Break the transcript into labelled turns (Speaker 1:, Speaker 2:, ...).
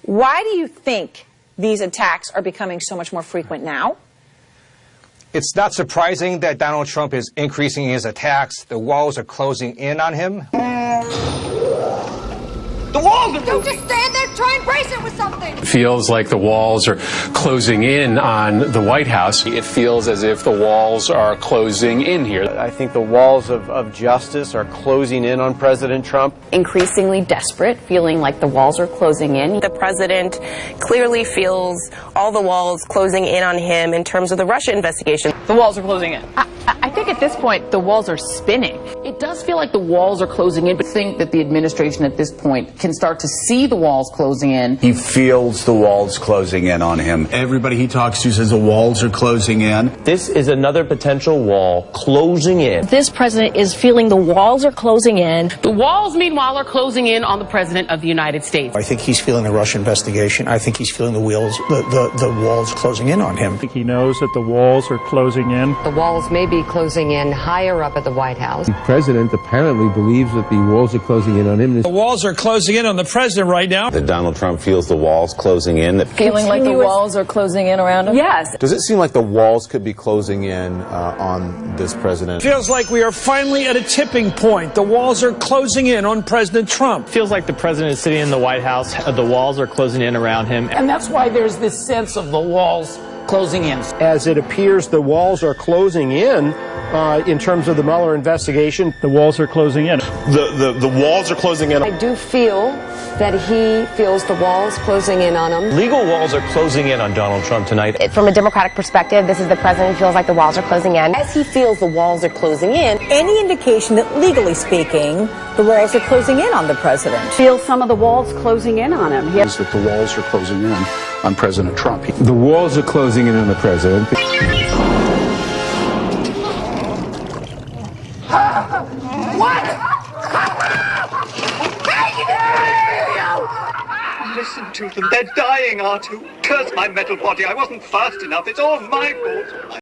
Speaker 1: Why do you think these attacks are becoming so much more frequent now?
Speaker 2: It's not surprising that Donald Trump is increasing his attacks. The walls are closing in on him.
Speaker 3: The walls are
Speaker 4: Don't just stand there, try and brace it with something.
Speaker 5: It feels like the walls are closing in on the White House. It feels as if the walls are closing in here.
Speaker 6: I think the walls of justice are closing in on President Trump.
Speaker 7: Increasingly desperate, feeling like the walls are closing in.
Speaker 8: The president clearly feels all the walls closing in on him in terms of the Russia investigation.
Speaker 9: The walls are closing in.
Speaker 7: I think at this point, the walls are spinning. It does feel like the walls are closing in, but I think that the administration at this point can start to see the walls closing in.
Speaker 10: He feels the walls closing in on him.
Speaker 11: Everybody he talks to says the walls are closing in.
Speaker 6: This is another potential wall closing in.
Speaker 12: This president is feeling the walls are closing in.
Speaker 9: The walls, meanwhile, are closing in on the president of the United States.
Speaker 13: I think he's feeling the Russia investigation. I think he's feeling the walls closing in on him.
Speaker 14: I think he knows that the walls are closing in.
Speaker 15: The walls may be closing in higher up at the White House.
Speaker 16: The president apparently believes that the walls are closing in on him.
Speaker 17: The walls are closing in on the president right now.
Speaker 18: That Donald Trump feels the walls closing in.
Speaker 7: Feeling like the walls are closing in around him?
Speaker 12: Yes.
Speaker 19: Does it seem like the walls could be closing in on this president?
Speaker 17: Feels like we are finally at a tipping point. The walls are closing in on President Trump.
Speaker 6: Feels like the president is sitting in the White House. The walls are closing in around him.
Speaker 9: And that's why there's this sense of the walls closing in.
Speaker 14: As it appears the walls are closing in terms of the Mueller investigation, the walls are closing in.
Speaker 11: The walls are closing in.
Speaker 15: I do feel that he feels the walls closing in on him.
Speaker 6: Legal walls are closing in on Donald Trump tonight.
Speaker 8: From a Democratic perspective, this is the president who feels like the walls are closing in. As he feels the walls are closing in,
Speaker 1: Any indication that, legally speaking, the walls are closing in on the president?
Speaker 12: Feel some of the walls closing in on him.
Speaker 11: Is that the walls are closing in on President Trump.
Speaker 16: The walls are closing in on the president.
Speaker 3: Listen to them. They're dying, R2. Curse my metal body. I wasn't fast enough. It's all my fault.